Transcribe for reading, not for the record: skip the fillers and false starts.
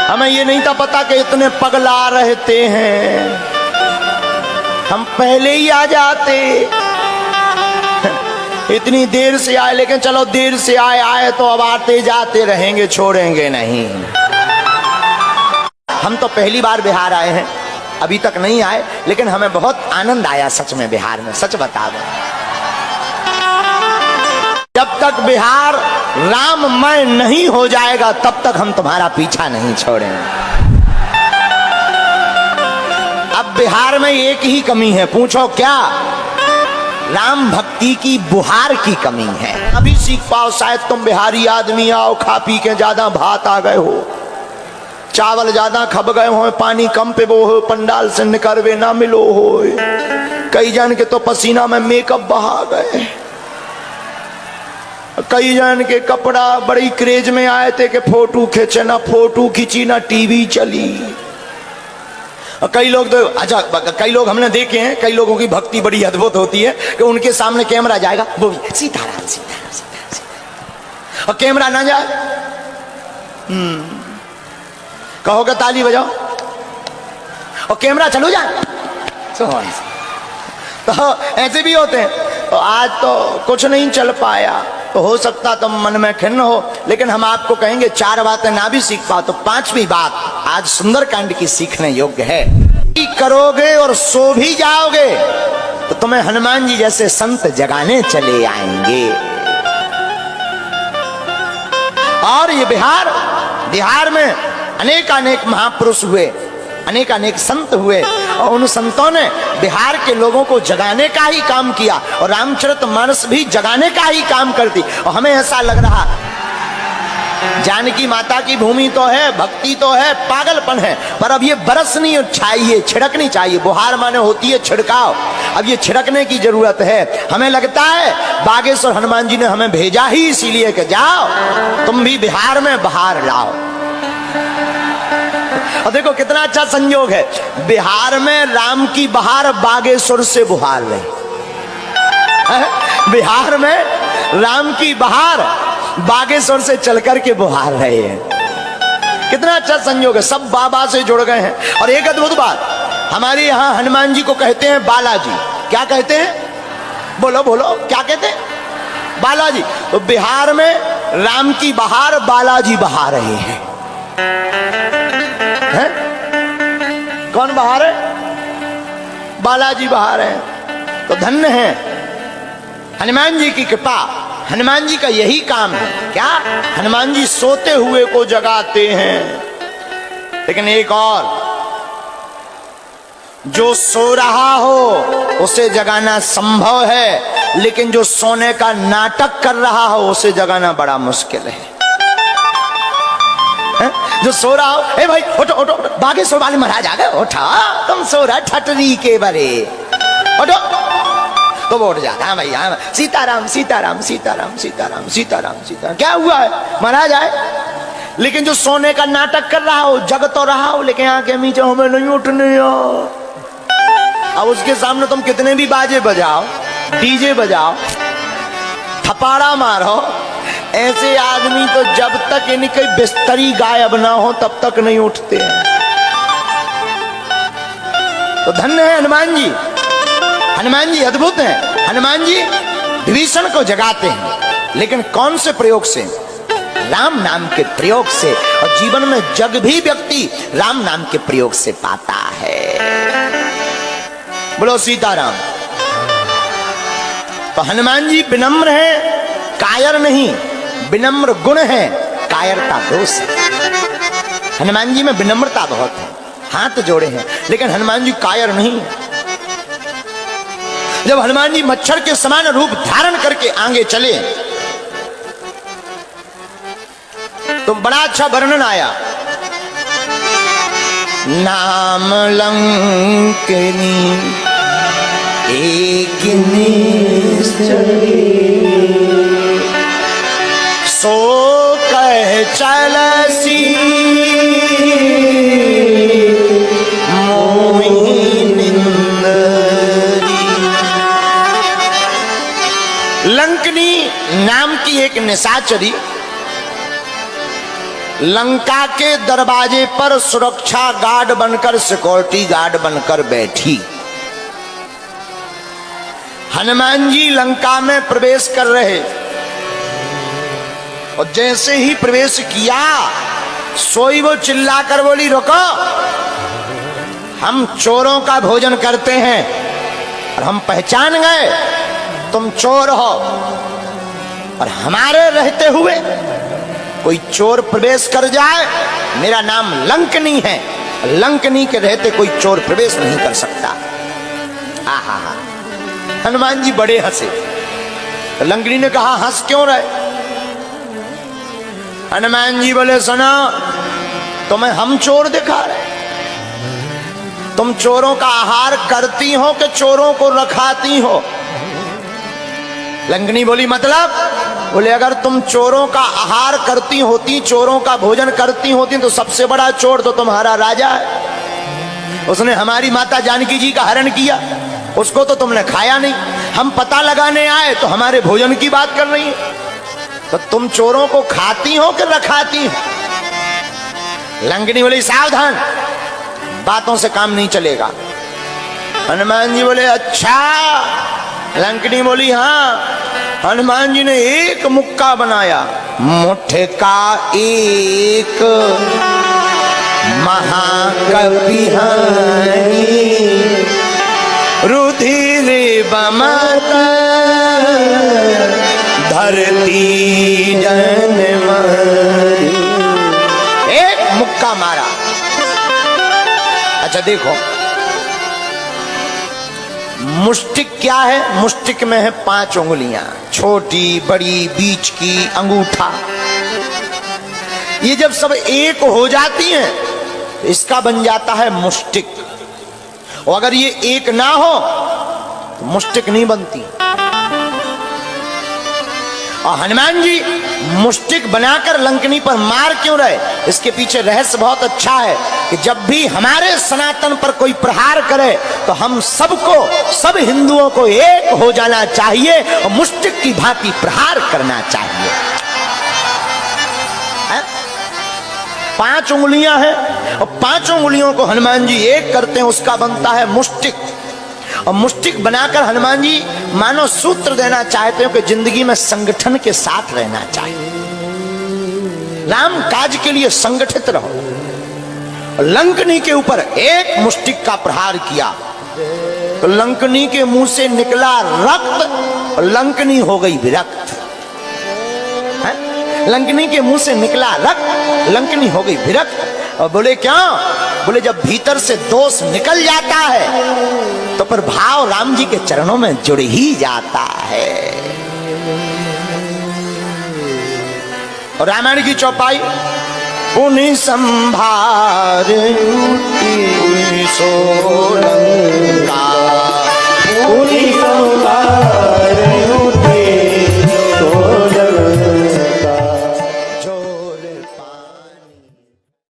हमें ये नहीं था पता कि इतने पगला रहते हैं, हम पहले ही आ जाते। इतनी देर से आए, लेकिन चलो देर से आए तो अब आते जाते रहेंगे, छोड़ेंगे नहीं। हम तो पहली बार बिहार आए हैं, अभी तक नहीं आए, लेकिन हमें बहुत आनंद आया सच में बिहार में। सच बता दो, जब तक बिहार राममय नहीं हो जाएगा तब तक हम तुम्हारा पीछा नहीं छोड़ेंगे। अब बिहार में एक ही कमी है, पूछो क्या? राम भक्ति की बुहार की कमी है। अभी सीख पाओ, शायद तुम बिहारी आदमी आओ, खा पी के ज्यादा भात आ गए हो, चावल ज्यादा खप गए हो, पानी कम पे वो हो, पंडाल से निकलवे ना मिलो हो। कई जन के तो पसीना में मेकअप बहा गए, कई जन के कपड़ा बड़ी क्रेज में आए थे कि फोटो खींचे, ना फोटो खींची ना टीवी चली। कई लोग तो अच्छा, कई लोग हमने देखे हैं, कई लोगों की भक्ति बड़ी अद्भुत होती है कि उनके सामने कैमरा जाएगा, वो भी सीताराम सीताराम सीताराम, और कैमरा ना जाए कहोगे ताली बजाओ, और कैमरा चलो जाए। तो ऐसे भी होते हैं। तो आज तो कुछ नहीं चल पाया, तो हो सकता तुम मन में खिन्न हो, लेकिन हम आपको कहेंगे 4 बातें ना भी सीख पाओ तो 5वीं बात आज सुंदरकांड की सीखने योग्य है। करोगे और सो भी जाओगे तो तुम्हें हनुमान जी जैसे संत जगाने चले आएंगे। और ये बिहार में अनेक महापुरुष हुए, अनेक संत हुए, और उन संतों ने बिहार के लोगों को जगाने का ही काम किया, और रामचरितमानस भी जगाने का ही काम करती। और हमें ऐसा लग रहा जानकी माता की भूमि तो है, भक्ति तो है, पागलपन है, पर अब ये बरसनी चाहिए, छिड़कनी चाहिए। बुहार माने होती है छिड़काव, अब ये छिड़कने की जरूरत है। हमें लगता है बागेश्वर हनुमान जी ने हमें भेजा ही इसीलिए कि जाओ तुम भी बिहार में बहार लाओ। और देखो कितना अच्छा संयोग है, बिहार में राम की बहार बागेश्वर से बुहार रही, बिहार में राम की बहार बागेश्वर से चलकर के बुहार रहे हैं। कितना अच्छा संयोग है, सब बाबा से जुड़ गए हैं। और एक अद्भुत बात, हमारे यहाँ हनुमान जी को कहते हैं बालाजी। क्या कहते हैं? बोलो बोलो, क्या कहते हैं? बालाजी। तो बिहार में राम की बहार बालाजी बहा रहे हैं। कौन बहा रहे? बालाजी बहा रहे हैं। तो धन्य है हनुमान जी की कृपा। हनुमान जी का यही काम है। क्या? हनुमान जी सोते हुए को जगाते हैं। लेकिन एक और, जो सो रहा हो उसे जगाना संभव है, लेकिन जो सोने का नाटक कर रहा हो उसे जगाना बड़ा मुश्किल है। जो सो रहा हो, ए भाई उठो उठो, बागेश्वर वाले महाराज आ गए, उठा, तुम सो रहा ठटरी के बरे, उठो, तो वो उठ जाता। हाँ भाई, हाँ, सीताराम सीताराम सीताराम सीताराम सीताराम सीताराम। क्या हुआ है? महाराज आए। लेकिन जो सोने का नाटक कर रहा हो, जग तो रहा हो, लेकिन आंखें मीचे, हमें नहीं उठने हो। अब उसके सामने तुम कितने भी बाजे बजाओ, डीजे बजाओ, थपाड़ा मारो, ऐसे आदमी तो जब तक इनकी बिस्तरी गायब ना हो तब तक नहीं उठते हैं। तो धन्य है हनुमान जी। हनुमान जी अद्भुत हैं। हनुमान जी विभीषण को जगाते हैं, लेकिन कौन से प्रयोग से? राम नाम के प्रयोग से। और जीवन में जग भी व्यक्ति राम नाम के प्रयोग से पाता है। बोलो सीताराम। तो हनुमान जी विनम्र हैं, कायर नहीं। विनम्र गुण है, कायरता दोष है। हनुमान जी में विनम्रता बहुत है, हाथ जोड़े हैं, लेकिन हनुमान जी कायर नहीं है। जब हनुमान जी मच्छर के समान रूप धारण करके आगे चले तो बड़ा अच्छा वर्णन आया। नाम लंकिनी एक सो कह चलसी लंकनी नाम की एक निशाचरी लंका के दरवाजे पर सुरक्षा गार्ड बनकर, सिक्योरिटी गार्ड बनकर बैठी। हनुमान जी लंका में प्रवेश कर रहे और जैसे ही प्रवेश किया सोई वो चिल्लाकर बोली, रुको, हम चोरों का भोजन करते हैं और हम पहचान गए तुम चोर हो, और हमारे रहते हुए कोई चोर प्रवेश कर जाए, मेरा नाम लंकनी है, लंकनी के रहते कोई चोर प्रवेश नहीं कर सकता। आहा, हनुमान जी बड़े हंसे। तो लंकनी ने कहा, हंस क्यों रहे? हनुमान जी बोले, सुनो, तुम्हें हम चोर दिखा रहे? तुम चोरों का आहार करती हो कि चोरों को रखाती हो? लंकनी बोली, मतलब? बोले, अगर तुम चोरों का आहार करती होती, चोरों का भोजन करती होती, तो सबसे बड़ा चोर तो तुम्हारा राजा है। उसने हमारी माता जानकी जी का हरण किया, उसको तो तुमने खाया नहीं। हम पता लगाने आए तो हमारे भोजन की बात कर रही है। तो तुम चोरों को खाती हो कि रखाती हो? लंकनी बोली, सावधान, बातों से काम नहीं चलेगा। हनुमान जी बोले, अच्छा? लंकनी बोली, हाँ। हनुमान जी ने एक मुक्का बनाया, मुठ का एक महाकवि रुधिर बमत धरती जन मारी। एक मुक्का मारा। अच्छा देखो, मुष्टिक क्या है? मुष्टिक में है 5 उंगलियां, छोटी, बड़ी, बीच की, अंगूठा। ये जब सब एक हो जाती हैं तो इसका बन जाता है मुष्टिक। और अगर ये एक ना हो तो मुष्टिक नहीं बनती। और हनुमान जी मुष्टिक बनाकर लंकनी पर मार क्यों रहे? इसके पीछे रहस्य बहुत अच्छा है कि जब भी हमारे सनातन पर कोई प्रहार करे तो हम सबको, सब हिंदुओं को एक हो जाना चाहिए और मुष्टिक की भांति प्रहार करना चाहिए। 5 उंगलियां हैं और 5 उंगलियों को हनुमान जी एक करते हैं, उसका बनता है मुष्टिक। और मुष्टिक बनाकर हनुमान जी मानो सूत्र देना चाहते हो कि जिंदगी में संगठन के साथ रहना चाहिए, राम काज के लिए संगठित रहो। लंकनी के ऊपर एक मुष्टिक का प्रहार किया तो लंकनी के मुंह से निकला रक्त और लंकनी हो गई विरक्त। लंकनी के मुंह से निकला रक्त, लंकनी हो गई विरक्त। और बोले, क्या? बोले, जब भीतर से दोष निकल जाता है तो पर भाव राम जी के चरणों में जुड़ ही जाता है। और रामायण की चौपाई, पुनि संभार सोलंका, पुनि संभार